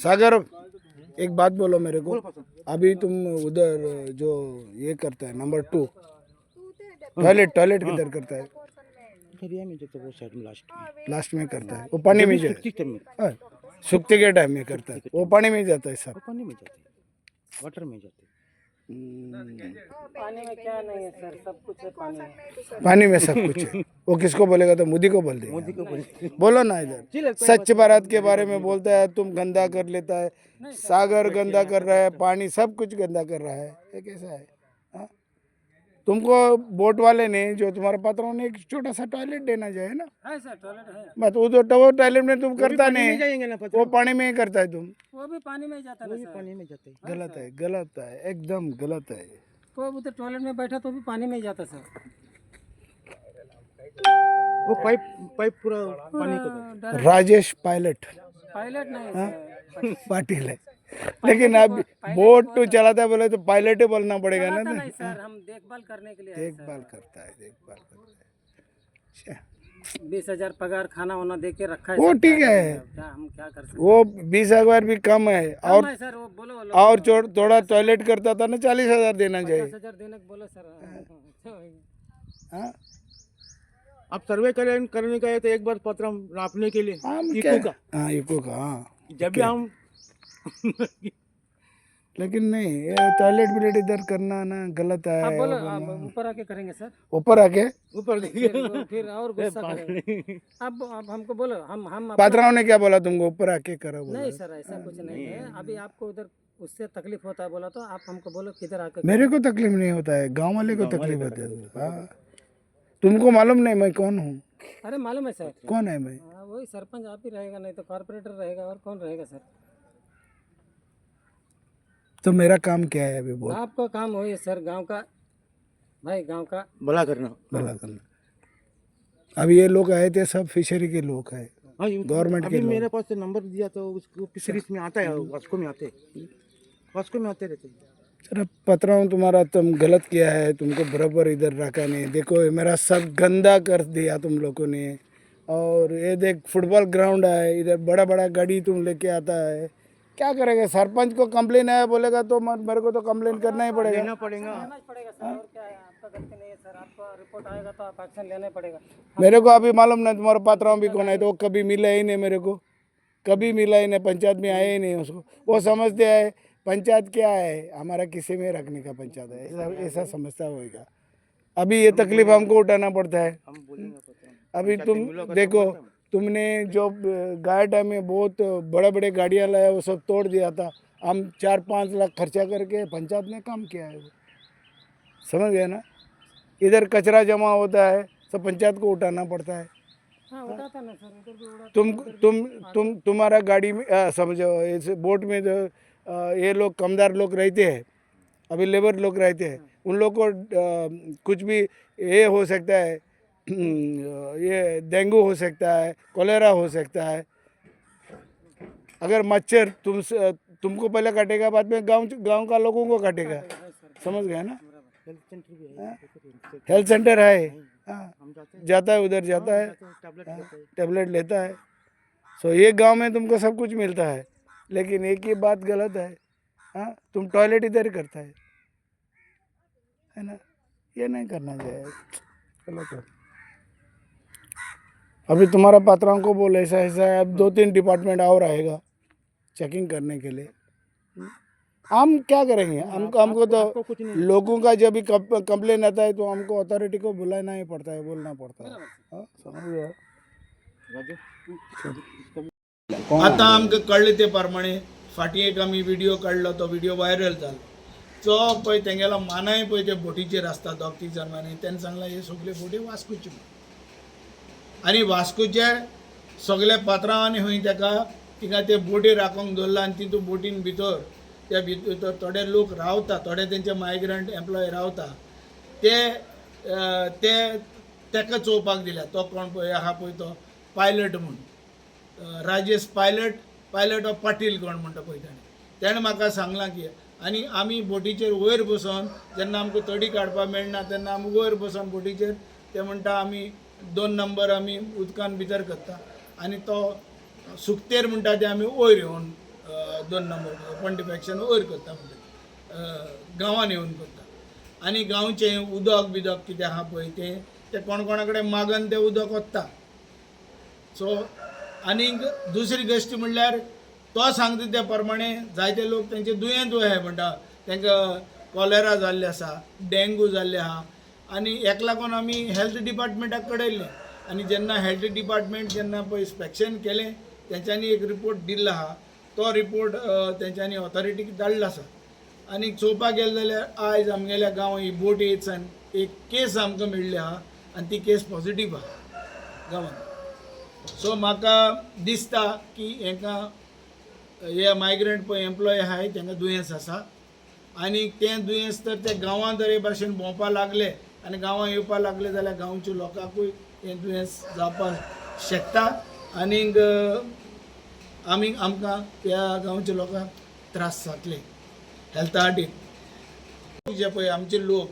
सागर, एक बात बोलो मेरे को। अभी तुम उधर जो ये करता है नंबर 2 टॉयलेट किधर करता है? एरिया में जाते वो साइड में लास्ट में करता है, वो पानी में जाए, सूखते के टाइम में करता है, वो पानी में जाता है सब। पानी में जाते वाटर में जाते पानी में क्या नहीं है सर, सब कुछ है पानी में। पानी में सब कुछ है। वो किसको बोलेगा तो मोदी को बोल देगा। मोदी को बोलते बोलो ना, इधर स्वच्छ भारत के बारे में बोलता है, तुम गंदा कर लेता है, सागर गंदा कर रहा है, पानी सब कुछ गंदा कर रहा है, ये कैसा है? हाँ? तुमको बोट वाले ने जो तुम्हारे पात्रों ने एक छोटा सा टॉयलेट देना चाहिए ना। है सर, टॉयलेट है। बस वो तो टॉयलेट में तुम करता नहीं, जाएंगे ना वो पानी में ही करता है तुम। वो भी पानी में ही जाता है ना सर। पानी में जाते गलत है, गलत है, एकदम गलत है। तो उधर टॉयलेट में बैठा तो भी पानी में ही जाता सर। वो पाइप पूरा पानी को राजेश पायलट पायलट नहीं सर। पाटिल है, लेकिन अब बोट तो चलाता है बोले तो पायलट ही बोलना पड़ेगा ना। नहीं सर, हम देखभाल करने के लिए आए देखभाल करता है, देखभाल करता है। 20,000 पगार, खाना वाना दे के रखा है वो सर। ठीक है, क्या हम क्या कर सकते वो 20,000 भी कम है। और हैं सर? वो बोलो और थोड़ा टॉयलेट करता था ना 40,000 देना चाहिए। 50,000 देने को बोलो सर। हाँ? आप सर्वे करने का है तो एक बार पत्र नापने के लिए हम इको का हाँ, इको का, हाँ। जब भी हम लेकिन नहीं, ये टॉयलेट बिलेट इधर करना ना गलत है। आप बोलो, आप ऊपर आके करेंगे सर। ऊपर आके ऊपर देखिए फिर और गुस्सा करेंगे। अब हमको बोलो, हम पात्राओं ने क्या बोला तुमको? ऊपर आके करो बोला। नहीं सर, ऐसा कुछ नहीं है। अभी आपको उधर उससे तकलीफ होता है बोला तो आप हमको बोलो किधर आकर। मेरे को तकलीफ नहीं होता है, गांव वाले को तकलीफ होता है। हाँ, तुमको मालूम नहीं मैं कौन हूँ? अरे मालूम है सर। कौन है मैं? हाँ, वही सरपंच आप ही रहेगा, नहीं तो कॉर्पोरेटर रहेगा, और कौन रहेगा सर? तो मेरा काम क्या है अभी? बोल। आपका काम वही है सर, गांव का भाई, गांव का भला करना। भला करना। अभी ये लोग आए थे, सब फिशरी के लोग हैं, हाँ, गवर्नमेंट के अभी लोग। मेरे पास से नंबर दिया तो उसको फिशरीज में आता है, वास्को में आते रहते हैं। सर पत्राओं तुम्हारा तुम गलत किया है, तुमको बराबर इधर रखा नहीं। देखो मेरा सब गंदा कर दिया तुम लोगों ने। और ये देख फुटबॉल ग्राउंड है, इधर बड़ा बड़ा गाड़ी तुम लेके आता है, क्या करेगा? सरपंच को कंप्लेन आया बोलेगा तो मेरे को तो कंप्लेन करना ही पड़ेगा। लेना पड़ेगा। लेना ही पड़ेगा सर, और क्या है? आपका गलती नहीं है सर, आपका रिपोर्ट आएगा तो आप एक्शन लेना ही पड़ेगा। मेरे को अभी मालूम नहीं तुम्हारा पात्राओं भी कौन है, तो वो कभी मिला ही नहीं मेरे को, कभी मिला ही नहीं, पंचायत में आए ही नहीं उसको। वो समझते हैं पंचायत क्या है, हमारा किसी में रखने का पंचायत है, ऐसा समझता होगा। अभी ये तकलीफ हमको उठाना पड़ता है। अभी तुम देखो, तुमने जो गायटा में बहुत बड़े बड़े गाड़ियाँ लाया वो सब तोड़ दिया था। हम 4-5 लाख खर्चा करके पंचायत ने काम किया है, समझ गए ना? इधर कचरा जमा होता है, सब पंचायत को उठाना पड़ता है। हाँ, उठाता ना सर, उधर भी उड़ा। तुम्हारा गाड़ी में समझो, इस बोट में जो ये लोग कमदार लोग रहते हैं, अभी लेबर लोग रहते हैं, उन लोग को कुछ भी ये हो सकता है, ये डेंगू हो सकता है, कोलेरा हो सकता है। अगर मच्छर तुमको पहले काटेगा, बाद में गांव का लोगों को काटेगा, समझ गए ना? हेल्थ सेंटर है, हाँ, जाता है, उधर जाता है, टेबलेट लेता है। सो ये गांव में तुमको सब कुछ मिलता है, लेकिन एक ही बात गलत है। हाँ, तुम टॉयलेट इधर ही करता है ना? ये नहीं करना चाहिए, गलत है। अभी तुम्हारा पात्राओं को बोल ऐसा ऐसा है, अब 2-3 डिपार्टमेंट और आएगा चेकिंग करने के लिए। हम क्या करेंगे? हमको तो लोगों का जब भी कंप्लेन आता है तो हमको अथॉरिटी को बुलाना ही पड़ता है, बोलना पड़ता है। हाँ, समझ गया? आता आमकां कळ्ळें ते प्रमाणे फाटीं एक आमी व्हिडिओ काडलो, तो व्हिडिओ व्हायरल जालो. तो पळय तेंगेलो मानाय पळय ते बोटीचेर आसता 2-3 जणांनी, तेणें सांगलां हे सगळे बोटी वास्कोच्यो. आनी वास्कोचे सगळे पात्रांवांनी खंय ताका थिंगा ते बोटी राखोंक दवरला, आनी तितून बोटीन भितर त्या भितर थोडे लोक रावता, थोडे तेंचे मायग्रंट एम्प्लॉय रावता, ते ताका चोवपाक दिल्या. तो कोण पळय आहा पळय तो पायलट म्हूण, राजेश पायलट ऑफ पाटील कोण म्हणटा पळय ताणें म्हाका सांगलां की. आनी आमी बोटीचेर वयर बसून जेन्ना आमकां तडी काडपाक मेळना तेन्ना आमी वयर बसून बोटीचेर ते म्हणटा आमी 2 नंबर आमी उदकान भितर करता, आनी तो सुकतेर म्हणटा ते आमी वयर येवन 2 नंबर ओपन डिफेक्शन वयर करता म्हणटा गांवांन येवन करता आनी गांवचें उदक बिदक कितें आहा पळय तें कोणा कडेन मागन तें उदक वता सो आनीक दुसरी गोश्ट म्हणल्यार तो सांगता त्या प्रमाणे जायते लोक तेंचे दुयेंत हे म्हणटा तांकां कॉलेरा जाल्ले आसा डेंगू जाल्ले आहा आनी हेका लागून आमी हेल्थ डिपार्टमेंटाक कळयल्लें आनी जेन्ना हेल्थ डिपार्टमेंट जेन्ना पळय इन्स्पेक्शन केलें तेंच्यांनी एक रिपोर्ट दिल्लो आहा तो रिपोर्ट तेंच्यांनी ऑथॉरिटीक धाडलो आसा आनी चोवपाक गेले जाल्यार आयज आमगेल्या गांवां ही बोट येयसान एक केस आमकां मेळ्ळी आहा आनी ती केस पॉझिटीव आहा गांवांत सो म्हाका दिसता की हांकां हे मायग्रंट पळय एम्प्लॉय आहाय तांकां दुयेंस आसा आनी तें दुयेंस तर ते गांवांत जर हे भाशेन भोंवपा लागले आनी गांवां येवपा लागले जाल्यार गांवच्या लोकांकूय हें दुयेंस जावपाक शकता आनीक आमकां त्या गांवच्या लोकांक त्रास जातले हेल्था खातीर जे पळय आमचे लोक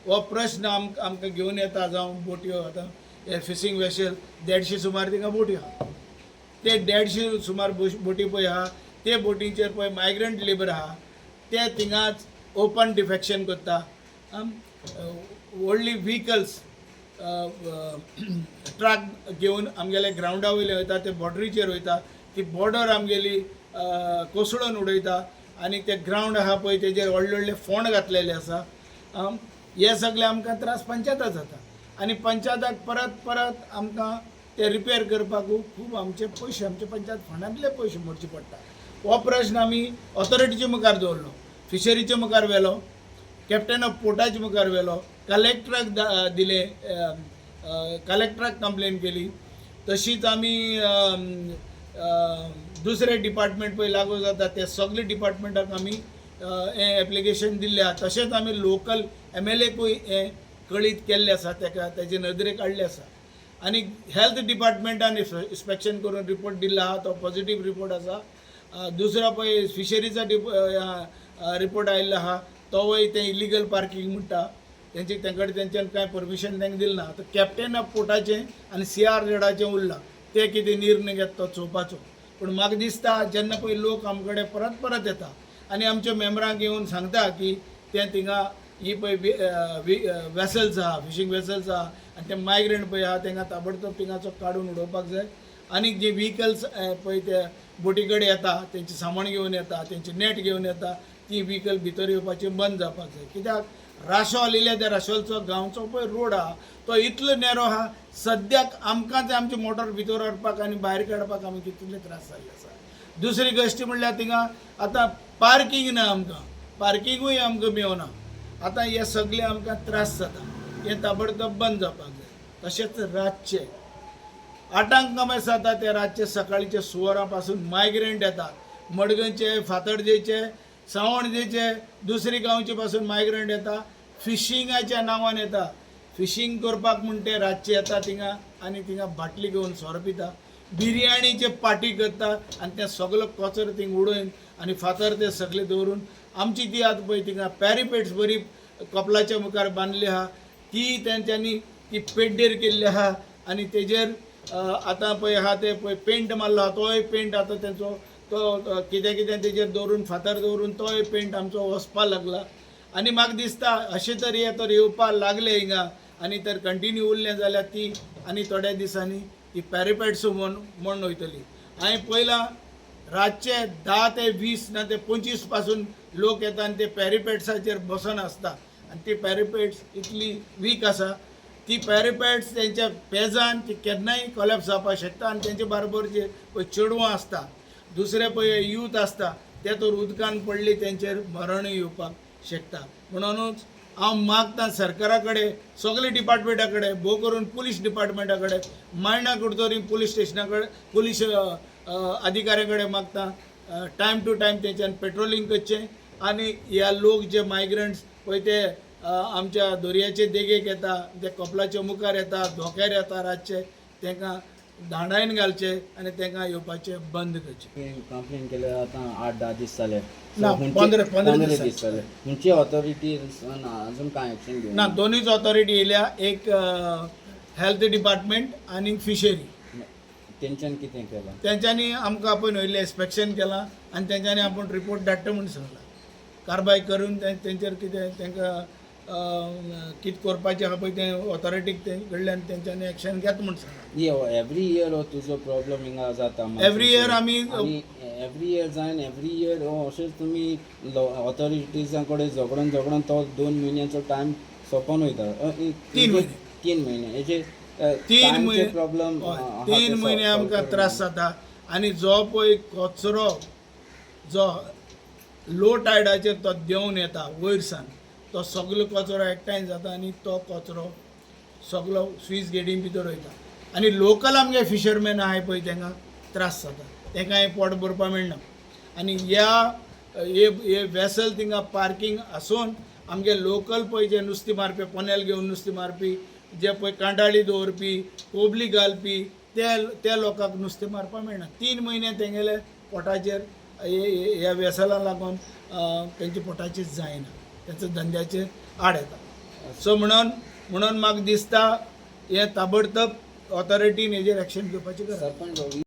हो प्रश्न आमकां घेवन येता जावं बोटयो आतां हे फिशींग वेशल 150 सुमार थिंगा बोटी आहा ते 150 सुमार बोटी पळय आहा ते बोटींचेर पळय मायग्रंट लेबर आहा ते थिंगाच ओपन डिफेक्शन करता व्हडली व्हिकल्स ट्रक घेवन आमगेले ग्रावंडा वयले वयता ते बॉर्डरीचेर वयता ती बॉर्डर आमगेली कोसळून उडयता आनी ते ग्रावंड आहा पळय तेजेर व्हडले व्हडले फोंड घातलेले आसा हे सगळे आमकां त्रास पंचायतात जाता आनी पंचायताक परत आमकां ते रिपेर करपाकूय खूब आमचे पयशे आमचे पंचायत फंडांतले पयशे मोडचे पडटा हो प्रश्न आमी ऑथॉरिटीचे मुखार दवरलो फिशरीचे मुखार व्हेलो कॅप्टन ऑफ पोर्टाचे मुखार व्हेलो कलेक्टराक दिले कलेक्टराक कंप्लेन केली तशीच आमी दुसरे डिपार्टमेंट पळय लागू जाता ते सगळे डिपार्टमेंटाक आमी हें एप्लिकेशन दिल्लें आहा तशेंच आमी लोकल MLAकूय हें कळीत केल्लें आसा ताका तेजे नदरेक हाडलें आसा आनी हेल्थ डिपार्टमेंटान इन्स्पेक्शन करून रिपोर्ट दिल्लो आहा तो पॉझिटीव रिपोर्ट आसा दुसरो पळय फिशरीचो रिपोर्ट आयिल्लो आहा तोवय तें इलिगल पार्किंग म्हणटा तेंच्यान कांय परमिशन तांकां दिलें ना आतां कॅप्टन ऑफ पोर्टाचें आनी CRZडाचें उरलां ते कितें निर्णय घेता तो चोवपाचो पूण म्हाका दिसता जेन्ना पळय लोक आमचे कडेन परत येता आनी आमच्या मेंबरांक येवन सांगता की ते थिंगा ही पळय वेसल्स आहा फिशींग वेसल्स आहा आनी ते मायग्रंट पळय आहा तांकां ताबडतोब थिंगाचो काडून उडोवपाक जाय आनी जे व्हिकल्स पळय ते बोटी कडेन येता तेंचें सामान घेवन येता तेंचे नेट घेवन येता ती व्हिकल भितर येवपाचें बंद जावपाक जाय कित्याक राशोल इल्ल्या त्या राशोलचो गांवचो पळय रोड आहा तो इतलो नॅरो आहा सद्याक आमकां ते आमचे मोटर भितर व्हरपाक आनी भायर काडपाक आमी कितले त्रास जाल्ले आसा दुसरी गोश्ट म्हणल्यार थिंगा आतां पार्किंग ना आमकां पार्किंगूय आमकां मेळना आतां हे सगळे आमकां त्रास जाता हें ताबडतोब बंद जावपाक जाय तशेंच रातचे 8 कमेस जाता ते रातचे सकाळीचे 6 पासून मायग्रंट येता मडगंचे फातर्डेचे सावणजेचे दुसरी गांवचे पासून मायग्रंट येता फिशिंगाच्या नांवान येता फिशींग करपाक म्हण ते रातचे येता थिंगा आनी थिंगा बाटली घेवन सोरो पिता बिरयाणीचे पार्टी करता आनी ते सगळो कचरो थिंगा उडोवन आनी फातर ते सगळे दवरून आमची ती आतां पळय थिंगा पॅरिपेट्स बरी कपलाच्या मुखार बांदली आहा ती तेंच्यांनी ती पेड्डेर केल्ली आहा आनी तेजेर आतां पळय आहा ते पळय पेंट मारलो आहा तोय पेंट आतां तेंचो तो कितें तेजेर दवरून फातर दवरून तोय पेंट आमचो वचपा लागला आनी म्हाका दिसता अशें तरी तर येवपा लागले हिंगा आनी तर कंटिन्यू उरलें जाल्यार ती आनी थोड्या दिसांनी ती पॅरिपेट्स म्हण वयतली हांवें पयलां रातचे 10 ते 20 ना ते 25 पासून लोक येता आनी ते पॅरिपेट्साचेर बसून आसता आनी ती पॅरिपेट्स इतली वीक आसा ती पॅरिपेट्स तेंच्या पेजान ती केन्नाय कोलॅप्स जावपाक शकता आनी तेंचे बरोबर जे पळय चेडवां आसता दुसरे पळय यूथ आसता ते तर उदकान पडली तेंचेर मरणूय येवपाक शकता म्हणूनच हांव मागता सरकारा कडेन सगळे डिपार्टमेंटा कडेन भोव करून पुलीस डिपार्टमेंटा कडेन मायणा कुडतोरी पुलीस स्टेशना कडेन पुलीस अधिकाऱ्या कडेन मागता टायम टू टायम तेंच्यान पेट्रोलिंग करचें आनी ह्या लोक जे मायग्रंट्स पळय ते आमच्या दर्याचे देगेक येता ते कपलाच्या मुखार येता धोक्यार येता रातचे तांकां धांडायन घालचे आनी तांकां येवपाचें बंद करचें कंप्लेन केले आतां 8-10 दीस जाले ना 15 दीस जाले खंयची ऑथॉरिटीज अजून कांय एक्शन घेवना ना दोनूच ऑथॉरिटी येयल्या एक हेल्थ डिपार्टमेंट आनी फिशरी तेंच्यान कितें केलां? तेंच्यांनी आमकां पयलीं इन्स्पेक्शन केलां आनी तेंच्यांनी आपूण रिपोर्ट धाडटा म्हणून सांगलां. कारवाय करून तेंचेर कितें तांकां कितें करपाचें आहा पळय तें ऑथॉरिटीक ते कडल्यान तेंच्यांनी एक्शन घेता म्हणून सांगलां. एवरी इयर हो तुजो प्रॉब्लम हिंगा जाता? एवरी इयर आमी एवरी इयर जावन एवरी इयर अशेंच तुमी ऑथॉरिटीजां कडेन झगडून तो 2 म्हयन्याचो टायम सोंपोन वयता? 3 म्हयने. 3 म्हयने हेजे 3 म्हयने प्रॉब्लम? 3 म्हयने आमकां त्रास जाता. आनी जो पळय कचरो जो लो टायडाचेर तो देंवन येता वयरसान, तो सगलो कचरो एकठांय जाता आनी तो कचरो सगलो स्विस गेटीन भितर वयता. आनी लोकल आमगे फिशरमॅन आहाय पळय तांकां त्रास जाता, तांकांय पोट भरपा मेळना. आनी हे वेसल थिंगा पार्किंग आसून आमगे लोकल पळय जे नुस्तें मारपी पोनेल घेवन नुस्तें मारपी, जे पळय कांटाळी दवरपी, कोबली घालपी, ते लोकांक नुस्तें मारपा मेळना. 3 म्हयने तेंगेले पोटाचेर ह्या वेसलां लागून तेंच्या पोटाचेर जायना, तेंच्या धंद्याचेर आड येता. सो म्हणून म्हाका दिसता हे ताबडतोब ऑथॉरिटीन हेजेर एक्शन घेवपाची गरज. सरपंच